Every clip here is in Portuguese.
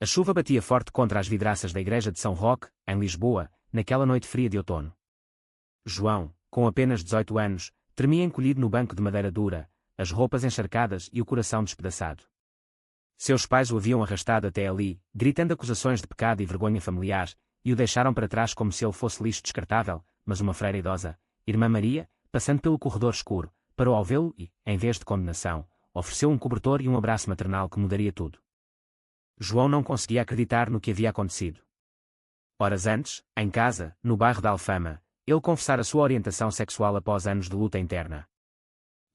A chuva batia forte contra as vidraças da igreja de São Roque, em Lisboa, naquela noite fria de outono. João, com apenas 18 anos, tremia encolhido no banco de madeira dura, as roupas encharcadas e o coração despedaçado. Seus pais o haviam arrastado até ali, gritando acusações de pecado e vergonha familiar, e o deixaram para trás como se ele fosse lixo descartável, mas uma freira idosa, Irmã Maria, passando pelo corredor escuro, parou ao vê-lo e, em vez de condenação, ofereceu um cobertor e um abraço maternal que mudaria tudo. João não conseguia acreditar no que havia acontecido. Horas antes, em casa, no bairro da Alfama, ele confessara sua orientação sexual após anos de luta interna.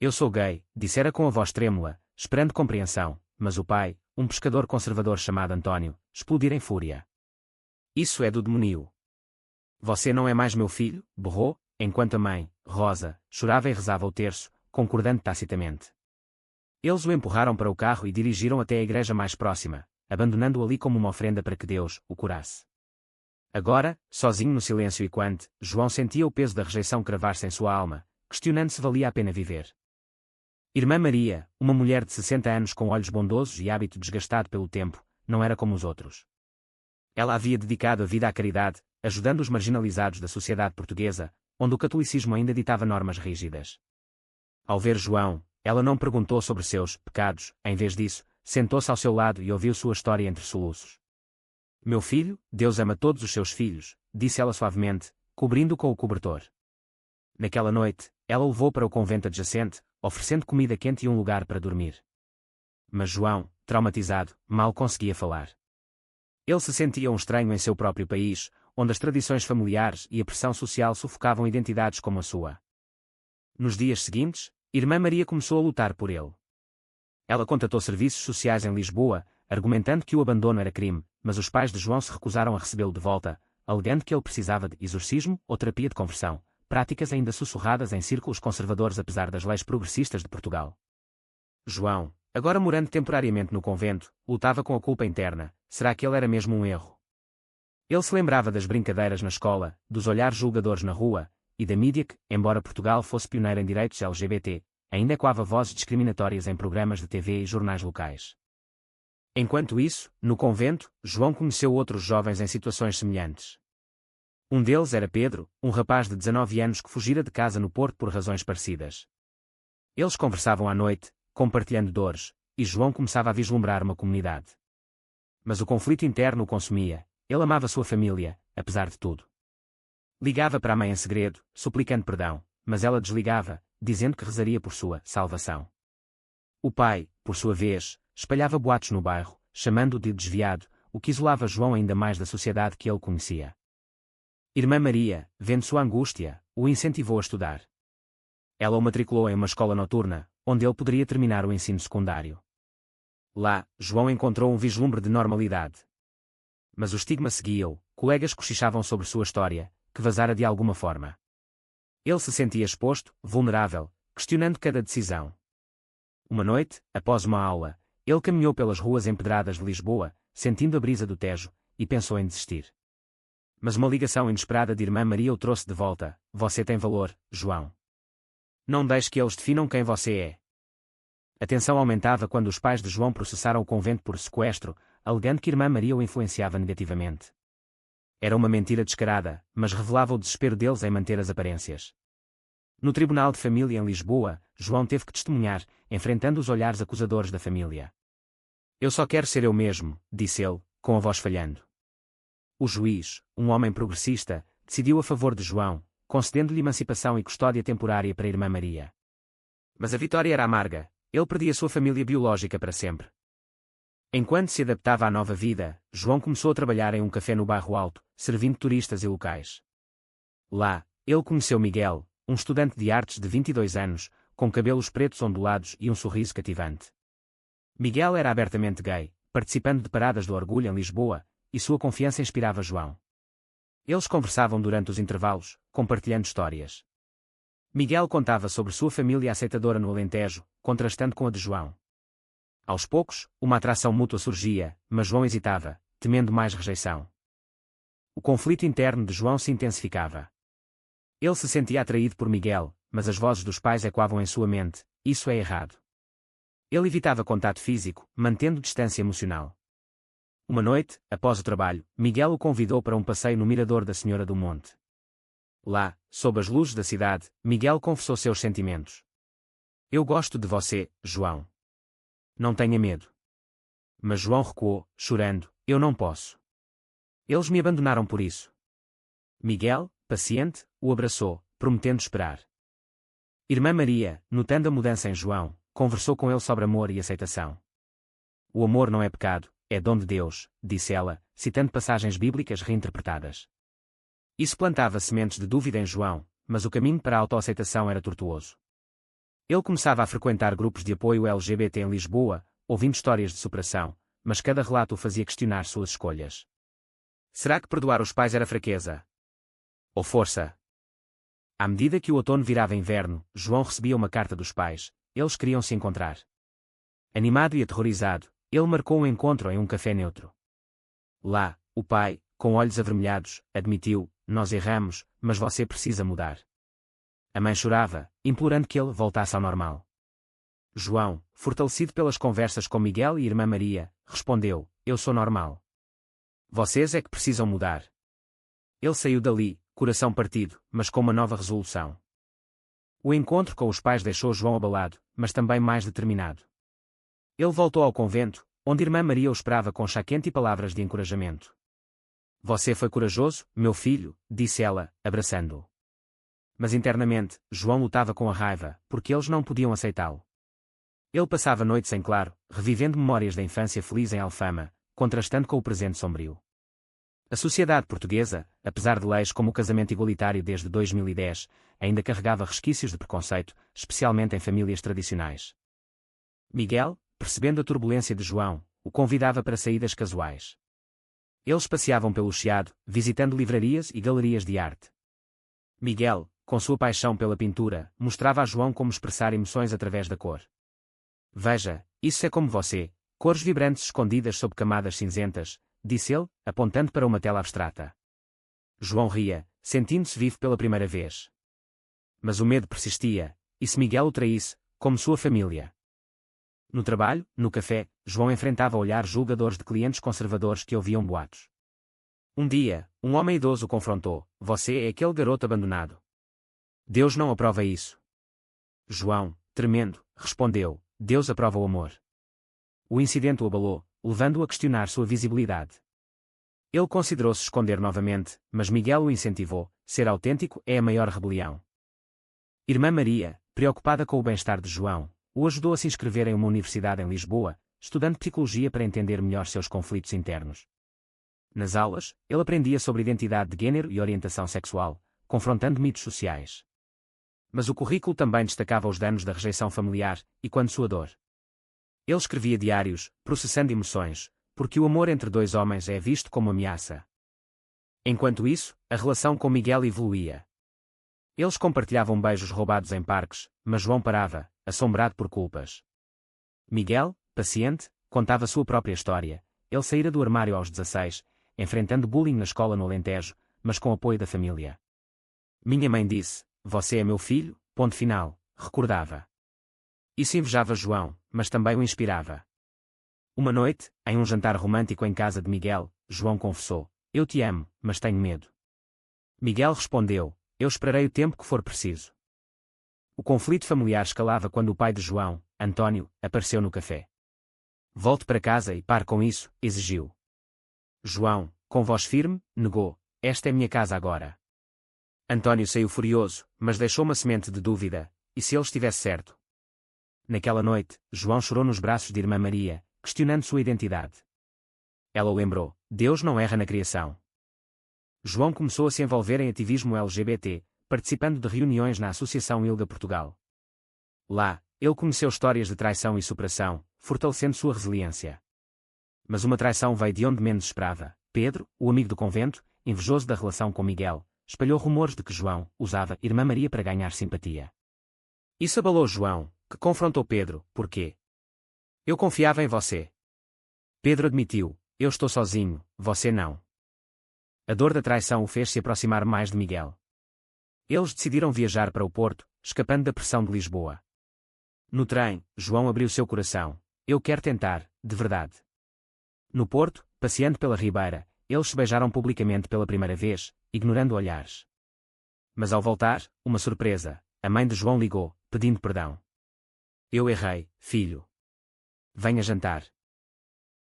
Eu sou gay, dissera com a voz trêmula, esperando compreensão, mas o pai, um pescador conservador chamado António, explodira em fúria. Isso é do demônio. Você não é mais meu filho, berrou, enquanto a mãe, Rosa, chorava e rezava o terço, concordando tacitamente. Eles o empurraram para o carro e dirigiram até a igreja mais próxima, abandonando-o ali como uma ofrenda para que Deus o curasse. Agora, sozinho no silêncio e quante, João sentia o peso da rejeição cravar-se em sua alma, questionando se valia a pena viver. Irmã Maria, uma mulher de 60 anos com olhos bondosos e hábito desgastado pelo tempo, não era como os outros. Ela havia dedicado a vida à caridade, ajudando os marginalizados da sociedade portuguesa, onde o catolicismo ainda ditava normas rígidas. Ao ver João, ela não perguntou sobre seus pecados, em vez disso, sentou-se ao seu lado e ouviu sua história entre soluços. Meu filho, Deus ama todos os seus filhos, disse ela suavemente, cobrindo-o com o cobertor. Naquela noite, ela o levou para o convento adjacente, oferecendo comida quente e um lugar para dormir. Mas João, traumatizado, mal conseguia falar. Ele se sentia um estranho em seu próprio país, onde as tradições familiares e a pressão social sufocavam identidades como a sua. Nos dias seguintes, Irmã Maria começou a lutar por ele. Ela contatou serviços sociais em Lisboa, argumentando que o abandono era crime, mas os pais de João se recusaram a recebê-lo de volta, alegando que ele precisava de exorcismo ou terapia de conversão, práticas ainda sussurradas em círculos conservadores apesar das leis progressistas de Portugal. João, agora morando temporariamente no convento, lutava com a culpa interna. Será que ele era mesmo um erro? Ele se lembrava das brincadeiras na escola, dos olhares julgadores na rua, e da mídia que, embora Portugal fosse pioneiro em direitos LGBT, ainda ecoava vozes discriminatórias em programas de TV e jornais locais. Enquanto isso, no convento, João conheceu outros jovens em situações semelhantes. Um deles era Pedro, um rapaz de 19 anos que fugira de casa no Porto por razões parecidas. Eles conversavam à noite, compartilhando dores, e João começava a vislumbrar uma comunidade. Mas o conflito interno o consumia. Ele amava sua família, apesar de tudo. Ligava para a mãe em segredo, suplicando perdão, mas ela desligava, dizendo que rezaria por sua salvação. O pai, por sua vez, espalhava boatos no bairro, chamando-o de desviado, o que isolava João ainda mais da sociedade que ele conhecia. Irmã Maria, vendo sua angústia, o incentivou a estudar. Ela o matriculou em uma escola noturna, onde ele poderia terminar o ensino secundário. Lá, João encontrou um vislumbre de normalidade. Mas o estigma seguia-o, colegas cochichavam sobre sua história, que vazara de alguma forma. Ele se sentia exposto, vulnerável, questionando cada decisão. Uma noite, após uma aula, ele caminhou pelas ruas empedradas de Lisboa, sentindo a brisa do Tejo, e pensou em desistir. Mas uma ligação inesperada de Irmã Maria o trouxe de volta. Você tem valor, João. Não deixe que eles definam quem você é. A tensão aumentava quando os pais de João processaram o convento por sequestro, alegando que Irmã Maria o influenciava negativamente. Era uma mentira descarada, mas revelava o desespero deles em manter as aparências. No Tribunal de Família em Lisboa, João teve que testemunhar, enfrentando os olhares acusadores da família. Eu só quero ser eu mesmo, disse ele, com a voz falhando. O juiz, um homem progressista, decidiu a favor de João, concedendo-lhe emancipação e custódia temporária para a Irmã Maria. Mas a vitória era amarga, ele perdia sua família biológica para sempre. Enquanto se adaptava à nova vida, João começou a trabalhar em um café no Bairro Alto, servindo turistas e locais. Lá, ele conheceu Miguel, um estudante de artes de 22 anos, com cabelos pretos ondulados e um sorriso cativante. Miguel era abertamente gay, participando de paradas do orgulho em Lisboa, e sua confiança inspirava João. Eles conversavam durante os intervalos, compartilhando histórias. Miguel contava sobre sua família aceitadora no Alentejo, contrastando com a de João. Aos poucos, uma atração mútua surgia, mas João hesitava, temendo mais rejeição. O conflito interno de João se intensificava. Ele se sentia atraído por Miguel, mas as vozes dos pais ecoavam em sua mente: isso é errado. Ele evitava contato físico, mantendo distância emocional. Uma noite, após o trabalho, Miguel o convidou para um passeio no mirador da Senhora do Monte. Lá, sob as luzes da cidade, Miguel confessou seus sentimentos. Eu gosto de você, João. Não tenha medo. Mas João recuou, chorando, eu não posso. Eles me abandonaram por isso. Miguel, paciente, o abraçou, prometendo esperar. Irmã Maria, notando a mudança em João, conversou com ele sobre amor e aceitação. O amor não é pecado, é dom de Deus, disse ela, citando passagens bíblicas reinterpretadas. Isso plantava sementes de dúvida em João, mas o caminho para a autoaceitação era tortuoso. Ele começava a frequentar grupos de apoio LGBT em Lisboa, ouvindo histórias de superação, mas cada relato o fazia questionar suas escolhas. Será que perdoar os pais era fraqueza? Ou força? À medida que o outono virava inverno, João recebia uma carta dos pais. Eles queriam se encontrar. Animado e aterrorizado, ele marcou um encontro em um café neutro. Lá, o pai, com olhos avermelhados, admitiu: nós erramos, mas você precisa mudar. A mãe chorava, implorando que ele voltasse ao normal. João, fortalecido pelas conversas com Miguel e Irmã Maria, respondeu: eu sou normal. Vocês é que precisam mudar. Ele saiu dali, coração partido, mas com uma nova resolução. O encontro com os pais deixou João abalado, mas também mais determinado. Ele voltou ao convento, onde Irmã Maria o esperava com chá quente e palavras de encorajamento. Você foi corajoso, meu filho, disse ela, abraçando-o. Mas internamente, João lutava com a raiva, porque eles não podiam aceitá-lo. Ele passava noites em claro, revivendo memórias da infância feliz em Alfama, contrastando com o presente sombrio. A sociedade portuguesa, apesar de leis como o casamento igualitário desde 2010, ainda carregava resquícios de preconceito, especialmente em famílias tradicionais. Miguel, percebendo a turbulência de João, o convidava para saídas casuais. Eles passeavam pelo Chiado, visitando livrarias e galerias de arte. Miguel, com sua paixão pela pintura, mostrava a João como expressar emoções através da cor. Veja, isso é como você, cores vibrantes escondidas sob camadas cinzentas, disse ele, apontando para uma tela abstrata. João ria, sentindo-se vivo pela primeira vez. Mas o medo persistia, e se Miguel o traísse, como sua família? No trabalho, no café, João enfrentava olhares julgadores de clientes conservadores que ouviam boatos. Um dia, um homem idoso o confrontou: você é aquele garoto abandonado. Deus não aprova isso. João, tremendo, respondeu: Deus aprova o amor. O incidente o abalou, levando-o a questionar sua visibilidade. Ele considerou-se esconder novamente, mas Miguel o incentivou: ser autêntico é a maior rebelião. Irmã Maria, preocupada com o bem-estar de João, o ajudou a se inscrever em uma universidade em Lisboa, estudando psicologia para entender melhor seus conflitos internos. Nas aulas, ele aprendia sobre identidade de género e orientação sexual, confrontando mitos sociais. Mas o currículo também destacava os danos da rejeição familiar, e quando sua dor. Ele escrevia diários, processando emoções, porque o amor entre dois homens é visto como ameaça. Enquanto isso, a relação com Miguel evoluía. Eles compartilhavam beijos roubados em parques, mas João parava, assombrado por culpas. Miguel, paciente, contava sua própria história. Ele saíra do armário aos 16, enfrentando bullying na escola no Alentejo, mas com apoio da família. Minha mãe disse: você é meu filho, ponto final, recordava. Isso invejava João, mas também o inspirava. Uma noite, em um jantar romântico em casa de Miguel, João confessou: eu te amo, mas tenho medo. Miguel respondeu: eu esperarei o tempo que for preciso. O conflito familiar escalava quando o pai de João, António, apareceu no café. Volte para casa e pare com isso, exigiu. João, com voz firme, negou: esta é minha casa agora. António saiu furioso, mas deixou uma semente de dúvida: e se ele estivesse certo? Naquela noite, João chorou nos braços de Irmã Maria, questionando sua identidade. Ela o lembrou: Deus não erra na criação. João começou a se envolver em ativismo LGBT, participando de reuniões na Associação ILGA Portugal. Lá, ele conheceu histórias de traição e superação, fortalecendo sua resiliência. Mas uma traição veio de onde menos esperava. Pedro, o amigo do convento, invejoso da relação com Miguel, espalhou rumores de que João usava Irmã Maria para ganhar simpatia. Isso abalou João, que confrontou Pedro: por quê? Eu confiava em você. Pedro admitiu: eu estou sozinho, você não. A dor da traição o fez se aproximar mais de Miguel. Eles decidiram viajar para o Porto, escapando da pressão de Lisboa. No trem, João abriu seu coração: eu quero tentar, de verdade. No Porto, passeando pela ribeira, eles se beijaram publicamente pela primeira vez, ignorando olhares. Mas ao voltar, uma surpresa, a mãe de João ligou, pedindo perdão. Eu errei, filho. Venha jantar.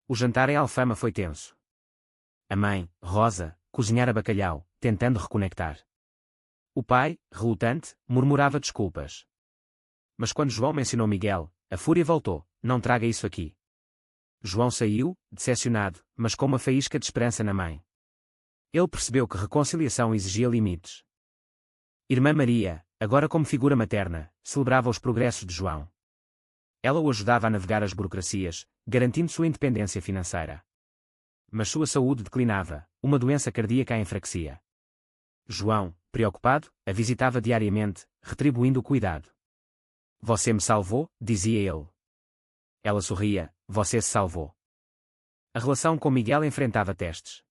O jantar em Alfama foi tenso. A mãe, Rosa, cozinhara bacalhau, tentando reconectar. O pai, relutante, murmurava desculpas. Mas quando João mencionou Miguel, a fúria voltou, não traga isso aqui. João saiu, decepcionado, mas com uma faísca de esperança na mãe. Ele percebeu que reconciliação exigia limites. Irmã Maria, agora como figura materna, celebrava os progressos de João. Ela o ajudava a navegar as burocracias, garantindo sua independência financeira. Mas sua saúde declinava, uma doença cardíaca a enfraquecia. João, preocupado, a visitava diariamente, retribuindo o cuidado. Você me salvou, dizia ele. Ela sorria, você se salvou. A relação com Miguel enfrentava testes.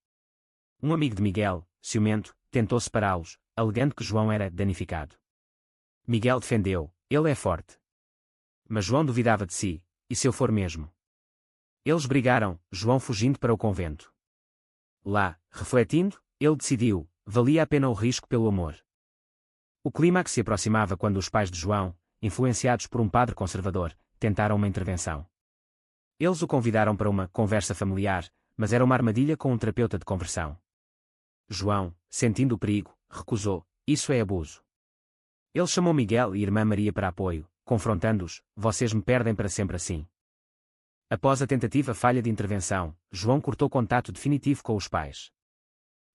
Um amigo de Miguel, ciumento, tentou separá-los, alegando que João era danificado. Miguel defendeu, ele é forte. Mas João duvidava de si, e se eu for mesmo? Eles brigaram, João fugindo para o convento. Lá, refletindo, ele decidiu, valia a pena o risco pelo amor. O clímax se aproximava quando os pais de João, influenciados por um padre conservador, tentaram uma intervenção. Eles o convidaram para uma conversa familiar, mas era uma armadilha com um terapeuta de conversão. João, sentindo o perigo, recusou, isso é abuso. Ele chamou Miguel e Irmã Maria para apoio, confrontando-os, vocês me perdem para sempre assim. Após a tentativa falha de intervenção, João cortou contato definitivo com os pais.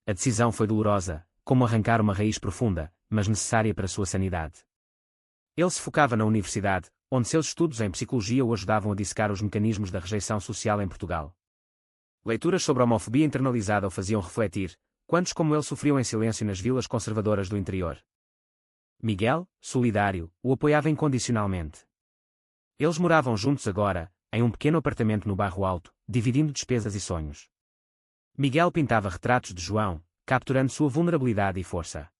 A decisão foi dolorosa, como arrancar uma raiz profunda, mas necessária para sua sanidade. Ele se focava na universidade, onde seus estudos em psicologia o ajudavam a dissecar os mecanismos da rejeição social em Portugal. Leituras sobre a homofobia internalizada o faziam refletir, quantos como ele sofriam em silêncio nas vilas conservadoras do interior. Miguel, solidário, o apoiava incondicionalmente. Eles moravam juntos agora, em um pequeno apartamento no Bairro Alto, dividindo despesas e sonhos. Miguel pintava retratos de João, capturando sua vulnerabilidade e força.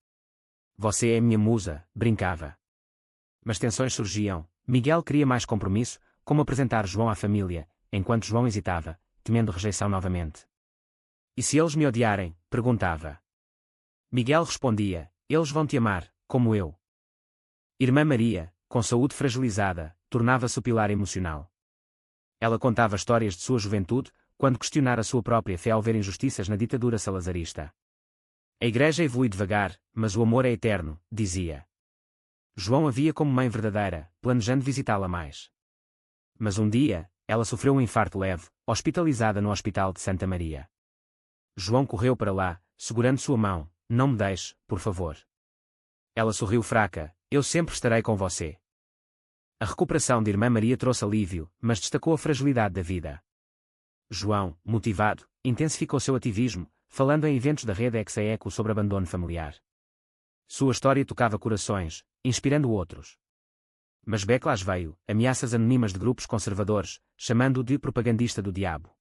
Você é minha musa, brincava. Mas tensões surgiam, Miguel queria mais compromisso, como apresentar João à família, enquanto João hesitava, temendo rejeição novamente. E se eles me odiarem? Perguntava. Miguel respondia, eles vão te amar, como eu. Irmã Maria, com saúde fragilizada, tornava-se o pilar emocional. Ela contava histórias de sua juventude, quando questionara sua própria fé ao ver injustiças na ditadura salazarista. A igreja evolui devagar, mas o amor é eterno, dizia. João a via como mãe verdadeira, planejando visitá-la mais. Mas um dia, ela sofreu um infarto leve, hospitalizada no Hospital de Santa Maria. João correu para lá, segurando sua mão, não me deixe, por favor. Ela sorriu fraca, eu sempre estarei com você. A recuperação de Irmã Maria trouxe alívio, mas destacou a fragilidade da vida. João, motivado, intensificou seu ativismo, falando em eventos da rede Ex-Aeco sobre abandono familiar. Sua história tocava corações, inspirando outros. Mas backlash veio, ameaças anônimas de grupos conservadores, chamando-o de propagandista do diabo.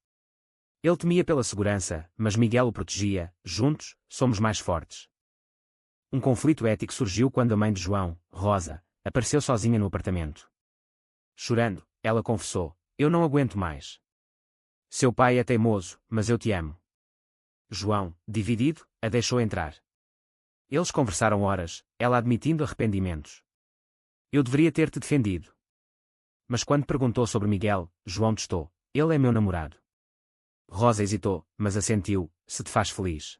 Ele temia pela segurança, mas Miguel o protegia, juntos, somos mais fortes. Um conflito ético surgiu quando a mãe de João, Rosa, apareceu sozinha no apartamento. Chorando, ela confessou, eu não aguento mais. Seu pai é teimoso, mas eu te amo. João, dividido, a deixou entrar. Eles conversaram horas, ela admitindo arrependimentos. Eu deveria ter-te defendido. Mas quando perguntou sobre Miguel, João testou, ele é meu namorado. Rosa hesitou, mas assentiu, se te faz feliz.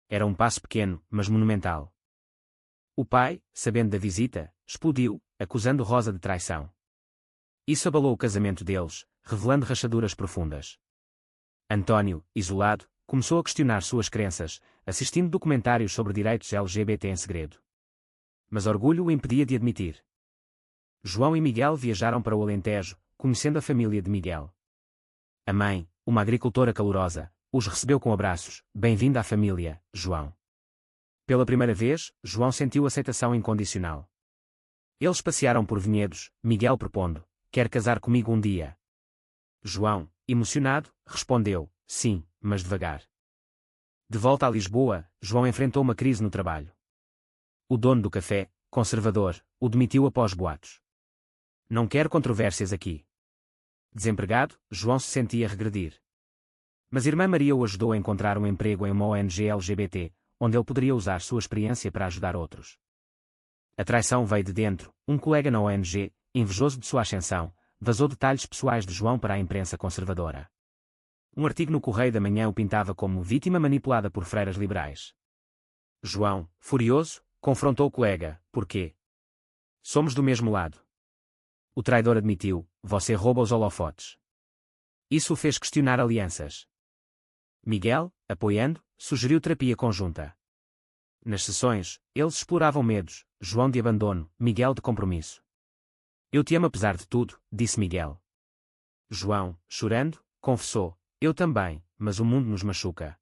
Era um passo pequeno, mas monumental. O pai, sabendo da visita, explodiu, acusando Rosa de traição. Isso abalou o casamento deles, revelando rachaduras profundas. Antônio, isolado, começou a questionar suas crenças, assistindo documentários sobre direitos LGBT em segredo. Mas orgulho o impedia de admitir. João e Miguel viajaram para o Alentejo, conhecendo a família de Miguel. A mãe, uma agricultora calorosa, os recebeu com abraços, bem-vindo à família, João. Pela primeira vez, João sentiu aceitação incondicional. Eles passearam por vinhedos, Miguel propondo, quer casar comigo um dia? João, emocionado, respondeu, sim, mas devagar. De volta a Lisboa, João enfrentou uma crise no trabalho. O dono do café, conservador, o demitiu após boatos. Não quero controvérsias aqui. Desempregado, João se sentia regredir. Mas Irmã Maria o ajudou a encontrar um emprego em uma ONG LGBT, onde ele poderia usar sua experiência para ajudar outros. A traição veio de dentro. Um colega na ONG, invejoso de sua ascensão, vazou detalhes pessoais de João para a imprensa conservadora. Um artigo no Correio da Manhã o pintava como vítima manipulada por freiras liberais. João, furioso, confrontou o colega. Por quê? Somos do mesmo lado. O traidor admitiu, você rouba os holofotes. Isso o fez questionar alianças. Miguel, apoiando, sugeriu terapia conjunta. Nas sessões, eles exploravam medos, João de abandono, Miguel de compromisso. Eu te amo apesar de tudo, disse Miguel. João, chorando, confessou, eu também, mas o mundo nos machuca.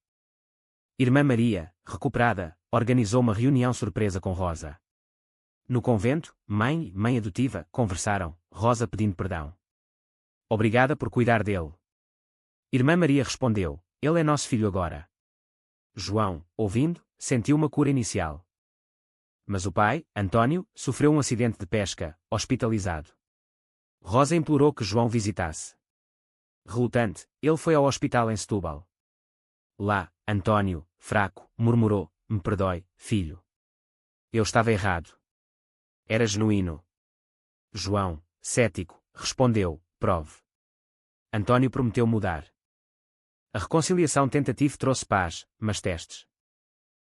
Irmã Maria, recuperada, organizou uma reunião surpresa com Rosa. No convento, mãe e mãe adotiva conversaram, Rosa pedindo perdão. Obrigada por cuidar dele. Irmã Maria respondeu, ele é nosso filho agora. João, ouvindo, sentiu uma cura inicial. Mas o pai, Antônio, sofreu um acidente de pesca, hospitalizado. Rosa implorou que João visitasse. Relutante, ele foi ao hospital em Setúbal. Lá, Antônio, fraco, murmurou, me perdoe, filho. Eu estava errado. Era genuíno. João, cético, respondeu, prove. Antônio prometeu mudar. A reconciliação tentativa trouxe paz, mas testes.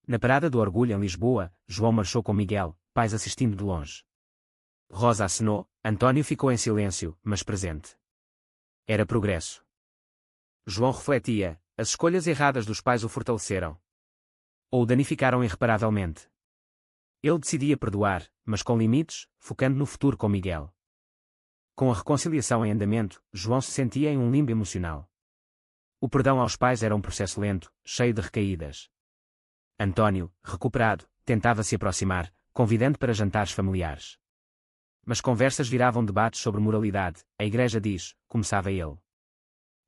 Na parada do Orgulho em Lisboa, João marchou com Miguel, pais assistindo de longe. Rosa acenou, Antônio ficou em silêncio, mas presente. Era progresso. João refletia, as escolhas erradas dos pais o fortaleceram. Ou o danificaram irreparavelmente. Ele decidia perdoar, mas com limites, focando no futuro com Miguel. Com a reconciliação em andamento, João se sentia em um limbo emocional. O perdão aos pais era um processo lento, cheio de recaídas. Antônio, recuperado, tentava se aproximar, convidando para jantares familiares. Mas conversas viravam debates sobre moralidade, a igreja diz, começava ele.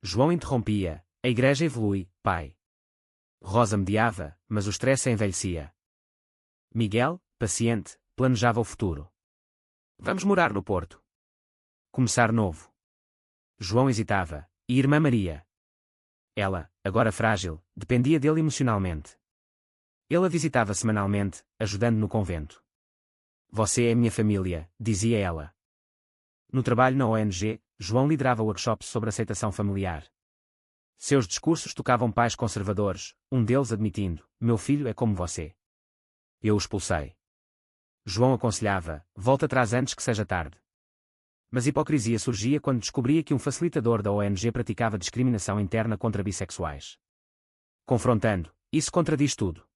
João interrompia, a igreja evolui, pai. Rosa mediava, mas o estresse envelhecia. Miguel, paciente, planejava o futuro. Vamos morar no Porto. Começar novo. João hesitava, e Irmã Maria? Ela, agora frágil, dependia dele emocionalmente. Ele a visitava semanalmente, ajudando no convento. Você é minha família, dizia ela. No trabalho na ONG, João liderava workshops sobre aceitação familiar. Seus discursos tocavam pais conservadores, um deles admitindo, meu filho é como você. Eu o expulsei. João aconselhava, volta atrás antes que seja tarde. Mas hipocrisia surgia quando descobria que um facilitador da ONG praticava discriminação interna contra bissexuais. Confrontando, isso contradiz tudo.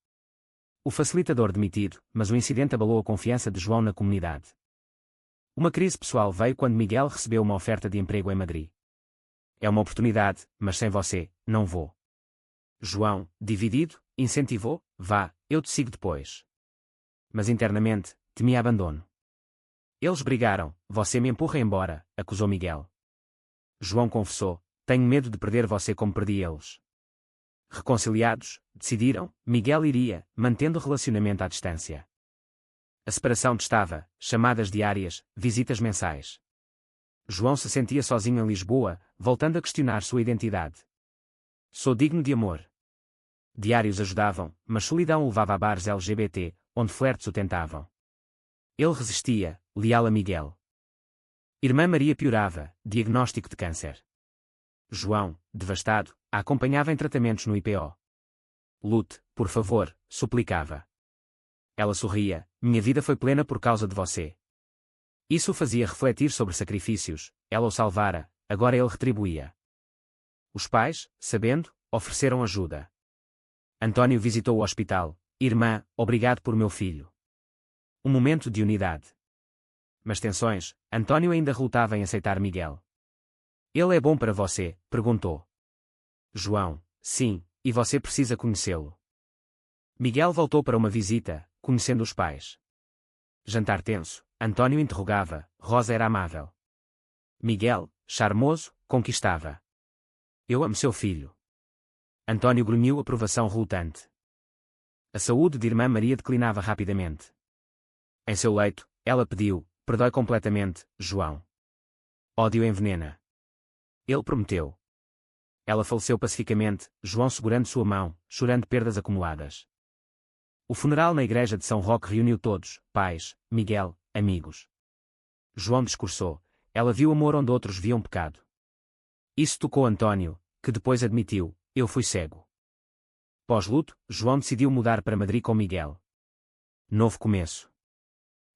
O facilitador demitido, mas o incidente abalou a confiança de João na comunidade. Uma crise pessoal veio quando Miguel recebeu uma oferta de emprego em Madrid. É uma oportunidade, mas sem você, não vou. João, dividido, incentivou, vá, eu te sigo depois. Mas internamente, temia abandono. Eles brigaram, você me empurra embora, acusou Miguel. João confessou, tenho medo de perder você como perdi eles. Reconciliados, decidiram, Miguel iria, mantendo o relacionamento à distância. A separação testava, chamadas diárias, visitas mensais. João se sentia sozinho em Lisboa, voltando a questionar sua identidade. Sou digno de amor. Diários ajudavam, mas solidão o levava a bares LGBT, onde flertes o tentavam. Ele resistia, leal a Miguel. Irmã Maria piorava, diagnóstico de câncer. João, devastado, a acompanhava em tratamentos no IPO. Lute, por favor, suplicava. Ela sorria, minha vida foi plena por causa de você. Isso o fazia refletir sobre sacrifícios, ela o salvara, agora ele retribuía. Os pais, sabendo, ofereceram ajuda. Antônio visitou o hospital, irmã, obrigado por meu filho. Um momento de unidade. Mas tensões, Antônio ainda relutava em aceitar Miguel. Ele é bom para você? Perguntou. João, sim, e você precisa conhecê-lo. Miguel voltou para uma visita, conhecendo os pais. Jantar tenso, Antônio interrogava, Rosa era amável. Miguel, charmoso, conquistava. Eu amo seu filho. Antônio grunhiu aprovação relutante. A saúde de Irmã Maria declinava rapidamente. Em seu leito, ela pediu, perdoe completamente, João. Ódio envenena. Ele prometeu. Ela faleceu pacificamente, João segurando sua mão, chorando perdas acumuladas. O funeral na igreja de São Roque reuniu todos, pais, Miguel, amigos. João discursou. Ela viu amor onde outros viam pecado. Isso tocou António, que depois admitiu: eu fui cego. Pós-luto, João decidiu mudar para Madrid com Miguel. Novo começo.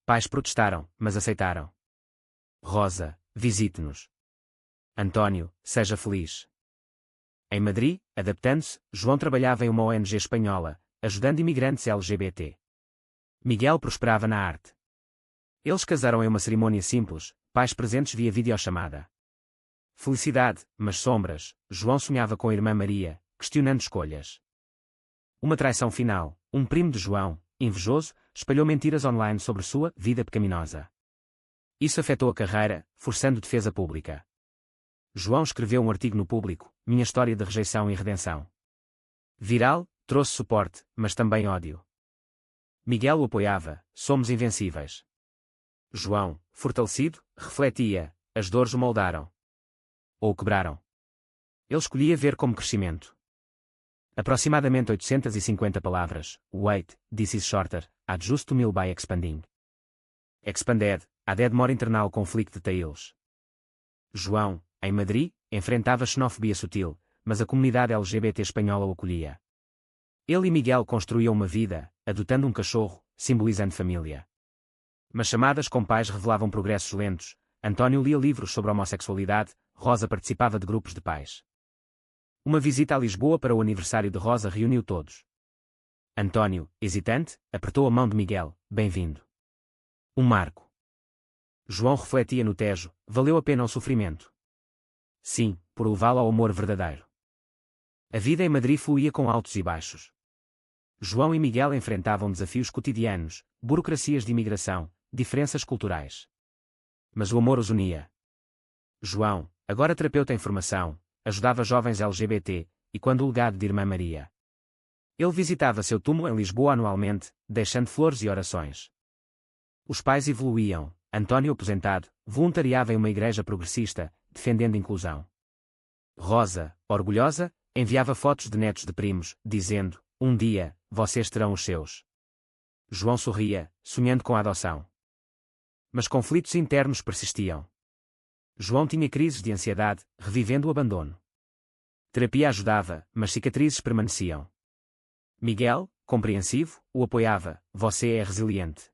Pais protestaram, mas aceitaram. Rosa, visite-nos. António, seja feliz. Em Madrid, adaptando-se, João trabalhava em uma ONG espanhola, ajudando imigrantes LGBT. Miguel prosperava na arte. Eles casaram em uma cerimônia simples, pais presentes via videochamada. Felicidade, mas sombras, João sonhava com a irmã Maria, questionando escolhas. Uma traição final, um primo de João, invejoso, espalhou mentiras online sobre sua vida pecaminosa. Isso afetou a carreira, forçando defesa pública. João escreveu um artigo no Público, Minha História de Rejeição e Redenção. Viral, trouxe suporte, mas também ódio. Miguel o apoiava, somos invencíveis. João, fortalecido, refletia, as dores o moldaram. Ou o quebraram. Ele escolhia ver como crescimento. Aproximadamente 850 palavras. Wait, this is shorter, add just 2,000 by expanding. Expanded, added more internal conflict details. João, em Madrid, enfrentava xenofobia sutil, mas a comunidade LGBT espanhola o acolhia. Ele e Miguel construíam uma vida, adotando um cachorro, simbolizando família. Mas chamadas com pais revelavam progressos lentos. António lia livros sobre homossexualidade, Rosa participava de grupos de pais. Uma visita a Lisboa para o aniversário de Rosa reuniu todos. António, hesitante, apertou a mão de Miguel, bem-vindo. Um marco. João refletia no Tejo, valeu a pena o sofrimento. Sim, por levá-lo ao amor verdadeiro. A vida em Madrid fluía com altos e baixos. João e Miguel enfrentavam desafios cotidianos, burocracias de imigração, diferenças culturais. Mas o amor os unia. João, agora terapeuta em formação, ajudava jovens LGBT, e quando o legado de Irmã Maria. Ele visitava seu túmulo em Lisboa anualmente, deixando flores e orações. Os pais evoluíam. António, aposentado, voluntariava em uma igreja progressista, defendendo inclusão. Rosa, orgulhosa, enviava fotos de netos de primos, dizendo: um dia, vocês terão os seus. João sorria, sonhando com a adoção. Mas conflitos internos persistiam. João tinha crises de ansiedade, revivendo o abandono. Terapia ajudava, mas cicatrizes permaneciam. Miguel, compreensivo, o apoiava: você é resiliente.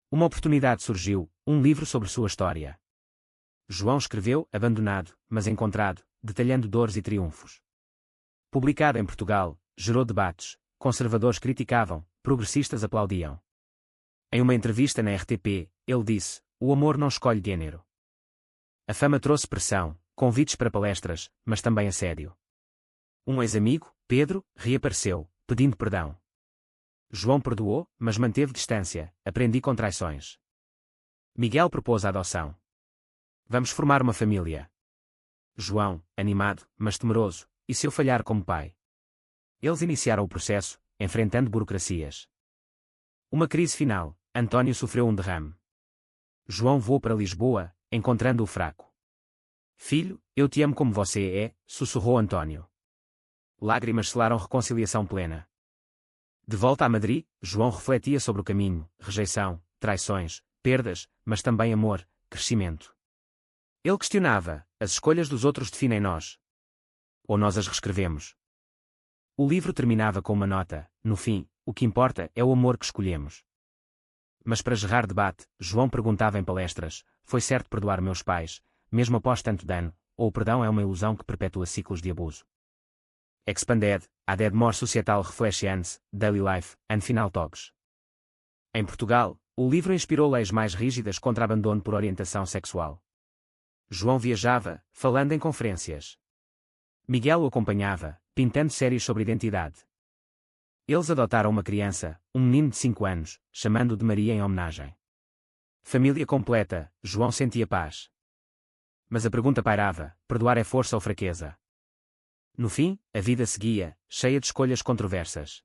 Uma oportunidade surgiu, um livro sobre sua história. João escreveu, abandonado, mas encontrado, detalhando dores e triunfos. Publicado em Portugal, gerou debates, conservadores criticavam, progressistas aplaudiam. Em uma entrevista na RTP, ele disse: o amor não escolhe gênero. A fama trouxe pressão, convites para palestras, mas também assédio. Um ex-amigo, Pedro, reapareceu, pedindo perdão. João perdoou, mas manteve distância, aprendi com traições. Miguel propôs a adoção. Vamos formar uma família. João, animado, mas temeroso, e se eu falhar como pai? Eles iniciaram o processo, enfrentando burocracias. Uma crise final, António sofreu um derrame. João voou para Lisboa, encontrando-o fraco. Filho, eu te amo como você é, sussurrou António. Lágrimas selaram reconciliação plena. De volta a Madrid, João refletia sobre o caminho, rejeição, traições, perdas, mas também amor, crescimento. Ele questionava: as escolhas dos outros definem nós? Ou nós as reescrevemos? O livro terminava com uma nota: no fim, o que importa é o amor que escolhemos. Mas para gerar debate, João perguntava em palestras: foi certo perdoar meus pais, mesmo após tanto dano, ou o perdão é uma ilusão que perpetua ciclos de abuso? Expanded, added more societal reflections, daily life, and final talks. Em Portugal, o livro inspirou leis mais rígidas contra abandono por orientação sexual. João viajava, falando em conferências. Miguel o acompanhava, pintando séries sobre identidade. Eles adotaram uma criança, um menino de 5 anos, chamando-o de Maria em homenagem. Família completa, João sentia paz. Mas a pergunta pairava: perdoar é força ou fraqueza? No fim, a vida seguia, cheia de escolhas controversas.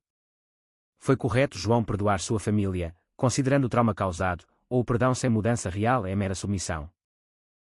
Foi correto João perdoar sua família, considerando o trauma causado, ou o perdão sem mudança real é mera submissão?